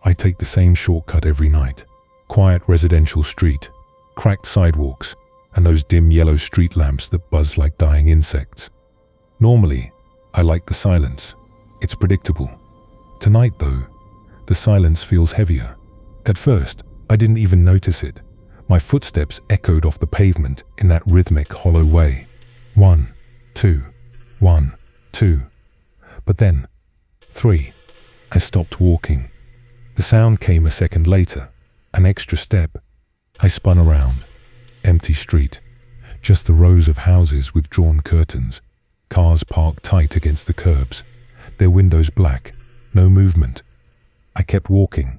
I take the same shortcut every night. Quiet residential street, cracked sidewalks, and those dim yellow street lamps that buzz like dying insects. Normally, I like the silence. It's predictable. Tonight, though, the silence feels heavier. At first, I didn't even notice it. My footsteps echoed off the pavement in that rhythmic, hollow way. 1, 2, 1, 2. But then, 3. I stopped walking. The sound came a second later. An extra step. I spun around. Empty street. Just the rows of houses with drawn curtains. Cars parked tight against the curbs. Their windows black. No movement. I kept walking.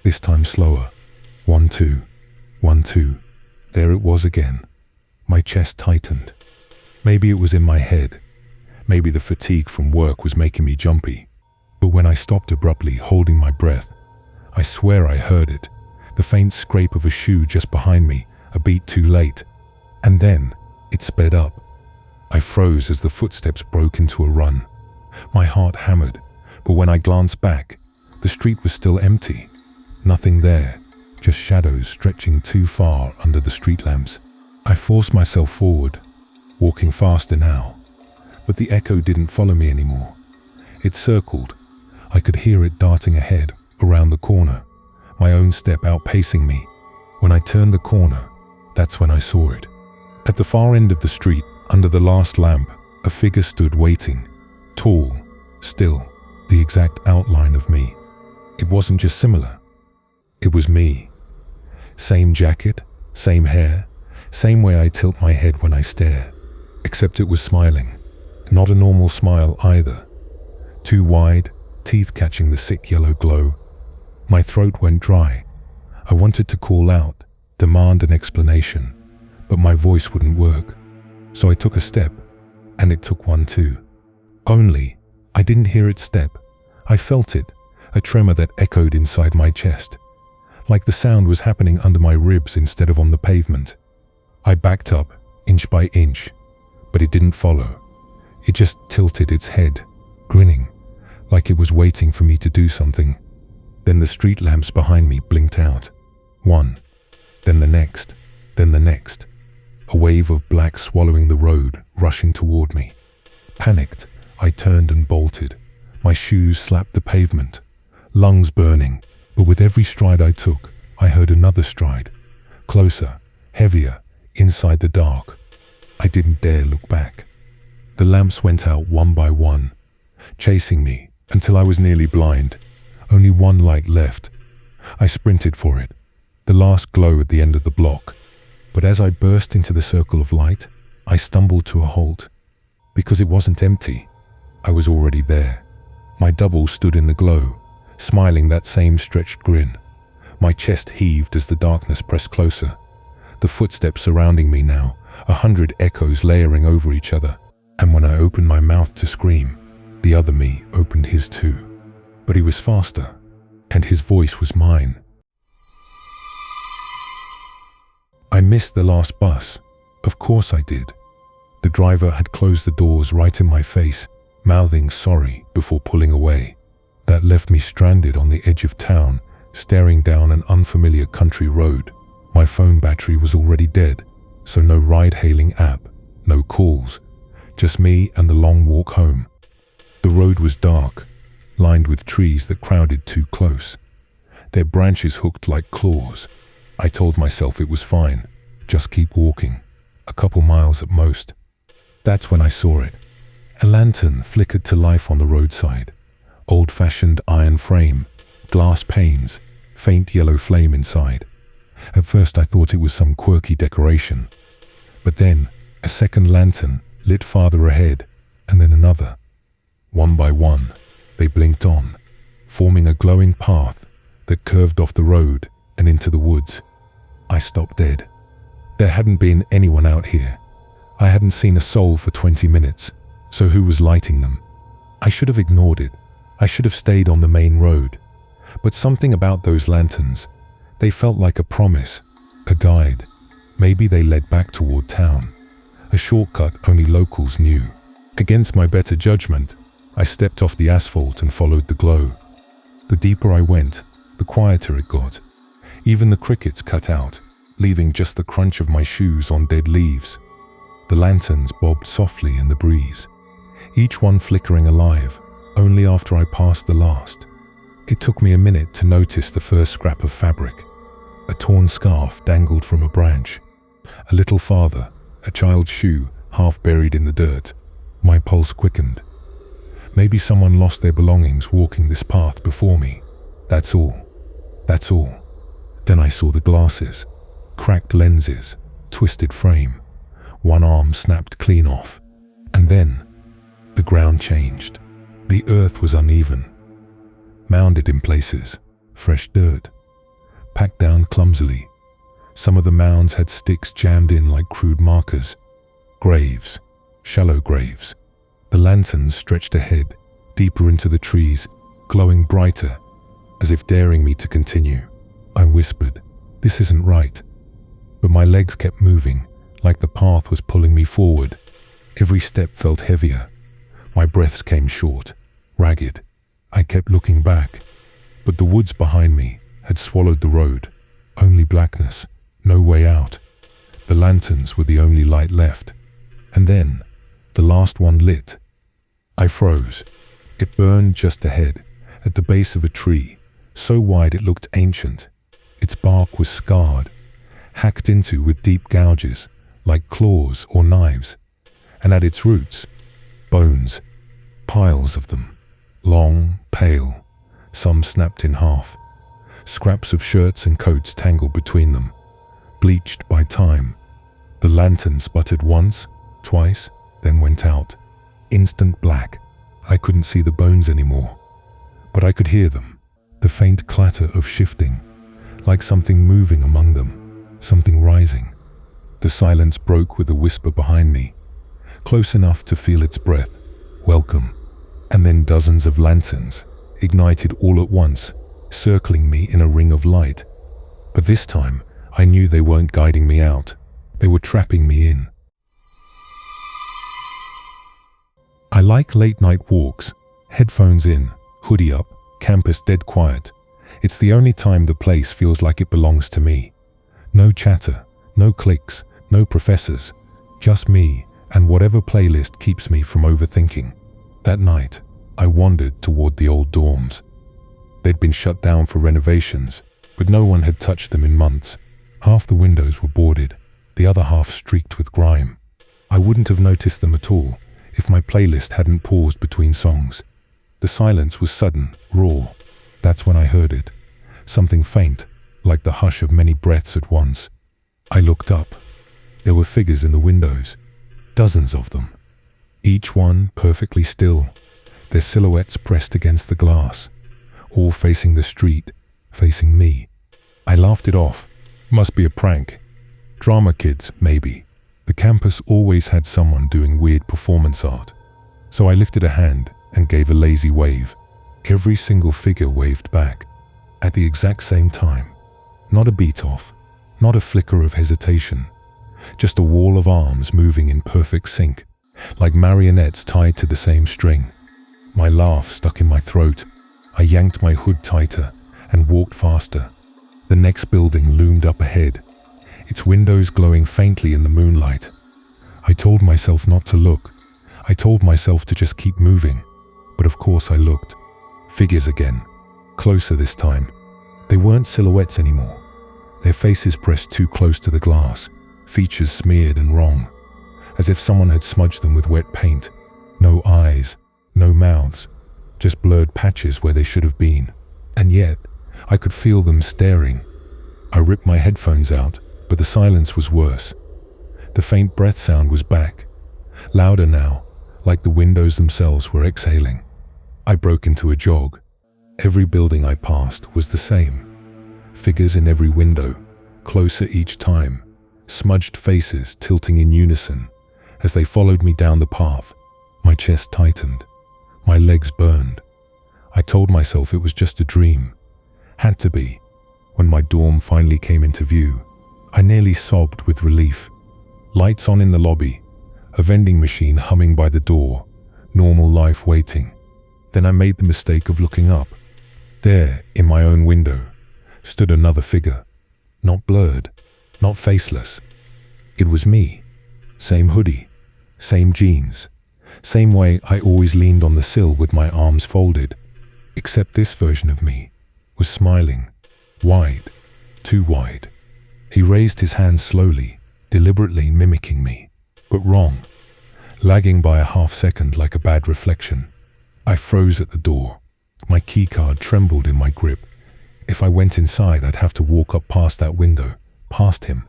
This time slower. 1, 2. 1, 2. There it was again. My chest tightened. Maybe it was in my head. Maybe the fatigue from work was making me jumpy. But when I stopped abruptly, holding my breath, I swear I heard it. The faint scrape of a shoe just behind me, a beat too late. And then, it sped up. I froze as the footsteps broke into a run. My heart hammered, but when I glanced back, the street was still empty. Nothing there, just shadows stretching too far under the street lamps. I forced myself forward, walking faster now. But the echo didn't follow me anymore. It circled. I could hear it darting ahead, around the corner, my own step outpacing me. When I turned the corner, that's when I saw it. At the far end of the street, under the last lamp, a figure stood waiting. Tall, still, the exact outline of me. It wasn't just similar. It was me. Same jacket, same hair, same way I tilt my head when I stare. Except it was smiling. Not a normal smile either. Too wide, teeth catching the sick yellow glow. My throat went dry. I wanted to call out, demand an explanation, but my voice wouldn't work. So I took a step, and it took one too. Only, I didn't hear it step. I felt it, a tremor that echoed inside my chest, like the sound was happening under my ribs instead of on the pavement. I backed up, inch by inch, but it didn't follow. It just tilted its head, grinning, like it was waiting for me to do something. Then the street lamps behind me blinked out. One, then the next, then the next. A wave of black swallowing the road, rushing toward me. Panicked, I turned and bolted. My shoes slapped the pavement, lungs burning, but with every stride I took, I heard another stride. Closer, heavier, inside the dark. I didn't dare look back. The lamps went out one by one, chasing me until I was nearly blind. Only one light left. I sprinted for it, the last glow at the end of the block. But as I burst into the circle of light, I stumbled to a halt. Because it wasn't empty, I was already there. My double stood in the glow, smiling that same stretched grin. My chest heaved as the darkness pressed closer. The footsteps surrounding me now, 100 echoes layering over each other. And when I opened my mouth to scream, the other me opened his too. But he was faster, and his voice was mine. I missed the last bus. Of course I did. The driver had closed the doors right in my face, mouthing sorry before pulling away. That left me stranded on the edge of town, staring down an unfamiliar country road. My phone battery was already dead, so no ride-hailing app, no calls, just me and the long walk home. The road was dark, lined with trees that crowded too close. Their branches hooked like claws. I told myself it was fine, just keep walking, a couple miles at most. That's when I saw it. A lantern flickered to life on the roadside. Old-fashioned iron frame, glass panes, faint yellow flame inside. At first I thought it was some quirky decoration. But then, a second lantern lit farther ahead, and then another. One by one, they blinked on, forming a glowing path that curved off the road and into the woods. I stopped dead. There hadn't been anyone out here. I hadn't seen a soul for 20 minutes, so who was lighting them? I should have ignored it. I should have stayed on the main road. But something about those lanterns, they felt like a promise, a guide. Maybe they led back toward town, a shortcut only locals knew. Against my better judgment, I stepped off the asphalt and followed the glow. The deeper I went, the quieter it got. Even the crickets cut out, leaving just the crunch of my shoes on dead leaves. The lanterns bobbed softly in the breeze, each one flickering alive only after I passed the last. It took me a minute to notice the first scrap of fabric. A torn scarf dangled from a branch. A little farther, a child's shoe half buried in the dirt. My pulse quickened. Maybe someone lost their belongings walking this path before me. That's all. That's all. Then I saw the glasses. Cracked lenses, twisted frame. One arm snapped clean off. And then, the ground changed. The earth was uneven. Mounded in places, fresh dirt. Packed down clumsily. Some of the mounds had sticks jammed in like crude markers. Graves, shallow graves. The lanterns stretched ahead, deeper into the trees, glowing brighter, as if daring me to continue. I whispered, "This isn't right." But my legs kept moving, like the path was pulling me forward. Every step felt heavier. My breaths came short, ragged. I kept looking back, but the woods behind me had swallowed the road. Only blackness, no way out. The lanterns were the only light left. And then, the last one lit. I froze. It burned just ahead, at the base of a tree, so wide it looked ancient. Its bark was scarred, hacked into with deep gouges, like claws or knives. And at its roots, bones, piles of them, long, pale, some snapped in half. Scraps of shirts and coats tangled between them, bleached by time. The lantern sputtered once, twice, then went out. Instant black. I couldn't see the bones anymore, but I could hear them, the faint clatter of shifting, like something moving among them, something rising. The silence broke with a whisper behind me, close enough to feel its breath. Welcome. And then dozens of lanterns, ignited all at once, circling me in a ring of light. But this time, I knew they weren't guiding me out. They were trapping me in. I like late night walks, headphones in, hoodie up, campus dead quiet. It's the only time the place feels like it belongs to me. No chatter, no cliques, no professors, just me and whatever playlist keeps me from overthinking. That night, I wandered toward the old dorms. They'd been shut down for renovations, but no one had touched them in months. Half the windows were boarded, the other half streaked with grime. I wouldn't have noticed them at all if my playlist hadn't paused between songs. The silence was sudden, raw. That's when I heard it. Something faint, like the hush of many breaths at once. I looked up. There were figures in the windows, dozens of them. Each one perfectly still, their silhouettes pressed against the glass, all facing the street, facing me. I laughed it off. Must be a prank. Drama kids, maybe. The campus always had someone doing weird performance art. So I lifted a hand and gave a lazy wave. Every single figure waved back, at the exact same time. Not a beat off, not a flicker of hesitation, just a wall of arms moving in perfect sync, like marionettes tied to the same string. My laugh stuck in my throat. I yanked my hood tighter and walked faster. The next building loomed up ahead, its windows glowing faintly in the moonlight. I told myself not to look. I told myself to just keep moving. But of course I looked. Figures again, closer this time. They weren't silhouettes anymore. Their faces pressed too close to the glass, features smeared and wrong, as if someone had smudged them with wet paint. No eyes, no mouths, just blurred patches where they should have been. And yet, I could feel them staring. I ripped my headphones out, but the silence was worse. The faint breath sound was back, louder now, like the windows themselves were exhaling. I broke into a jog. Every building I passed was the same. Figures in every window, closer each time, smudged faces tilting in unison. As they followed me down the path, my chest tightened, my legs burned. I told myself it was just a dream. Had to be. When my dorm finally came into view, I nearly sobbed with relief. Lights on in the lobby, a vending machine humming by the door, normal life waiting. Then I made the mistake of looking up. There, in my own window, stood another figure. Not blurred, not faceless. It was me. Same hoodie, same jeans, same way I always leaned on the sill with my arms folded. Except this version of me was smiling, wide, too wide. He raised his hand slowly, deliberately mimicking me, but wrong, lagging by a half second like a bad reflection. I froze at the door. My keycard trembled in my grip. If I went inside, I'd have to walk up past that window, past him.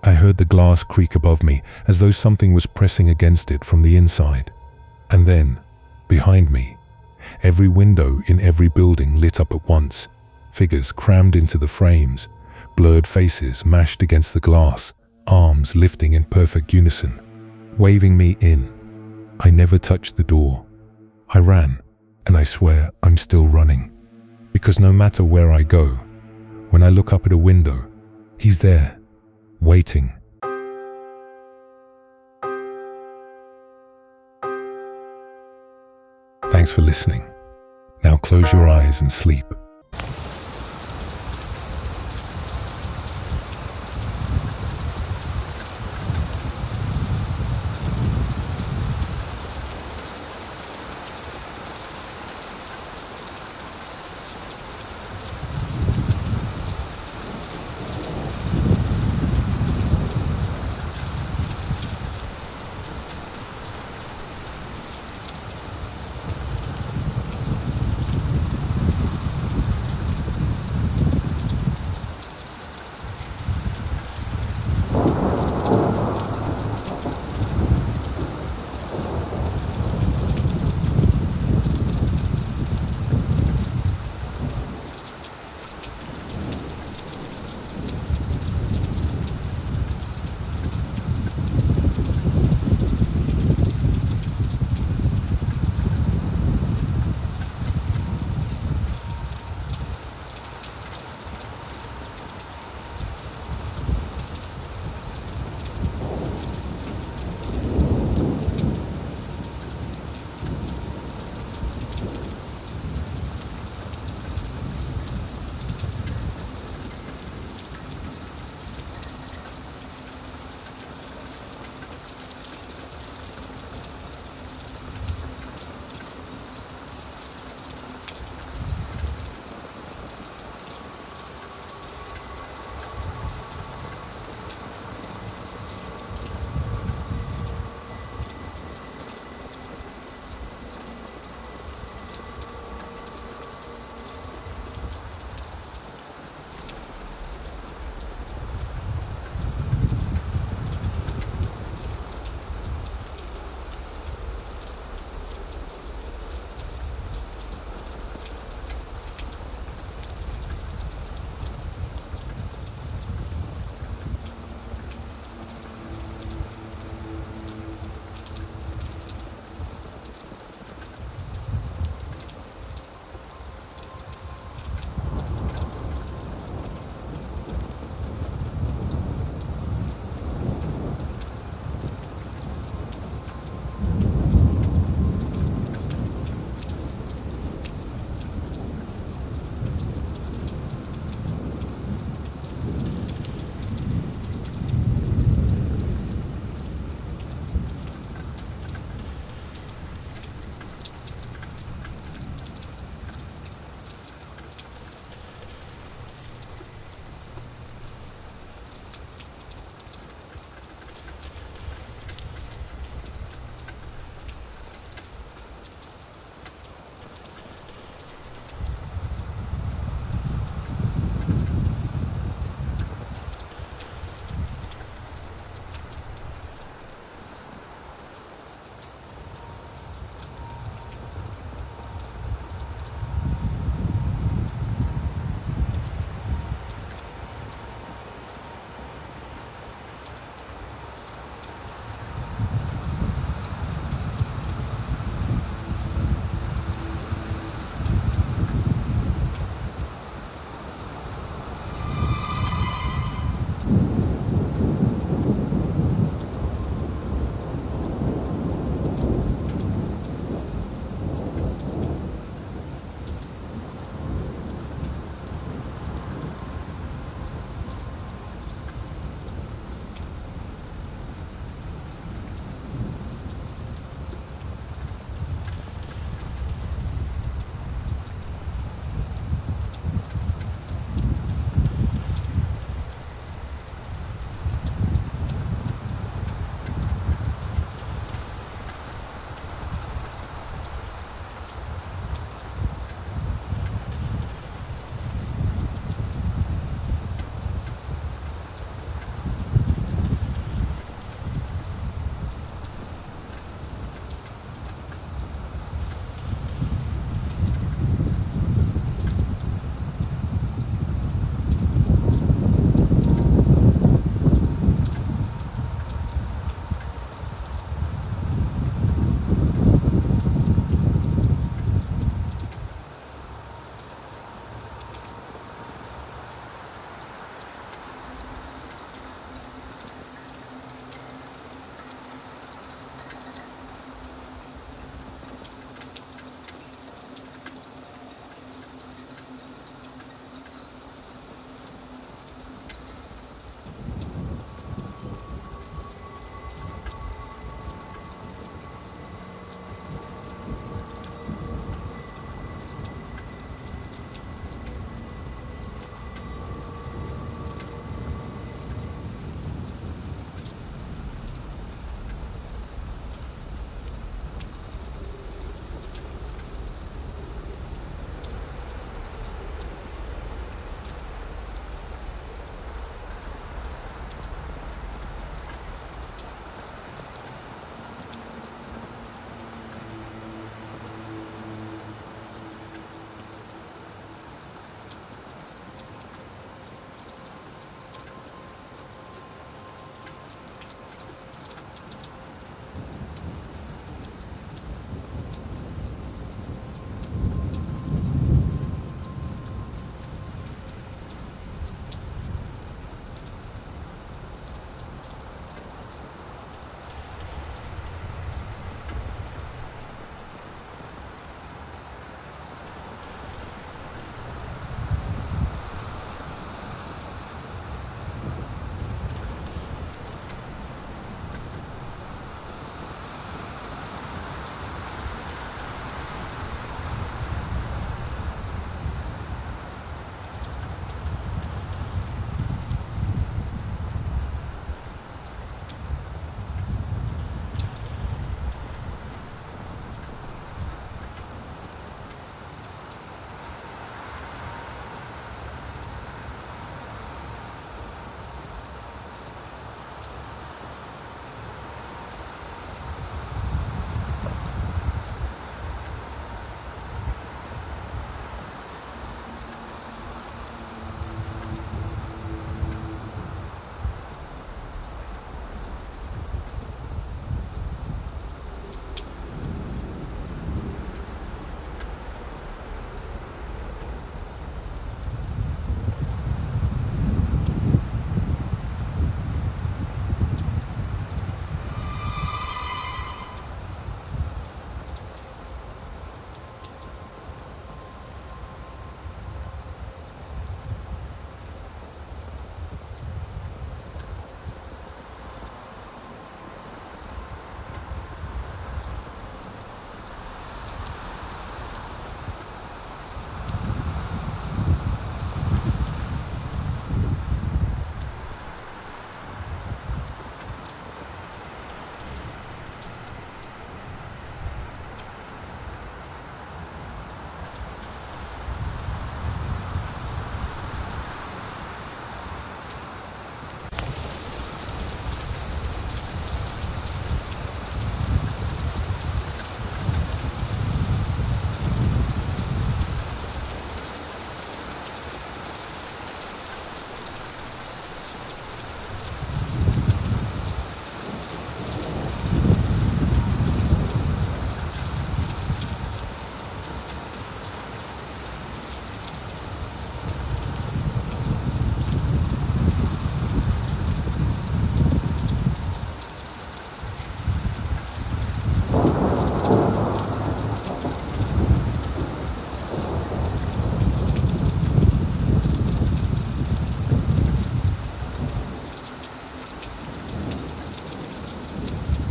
I heard the glass creak above me as though something was pressing against it from the inside. And then, behind me, every window in every building lit up at once, figures crammed into the frames, blurred faces mashed against the glass, arms lifting in perfect unison, waving me in. I never touched the door. I ran, and I swear I'm still running. Because no matter where I go, when I look up at a window, he's there, waiting. Thanks for listening. Now close your eyes and sleep.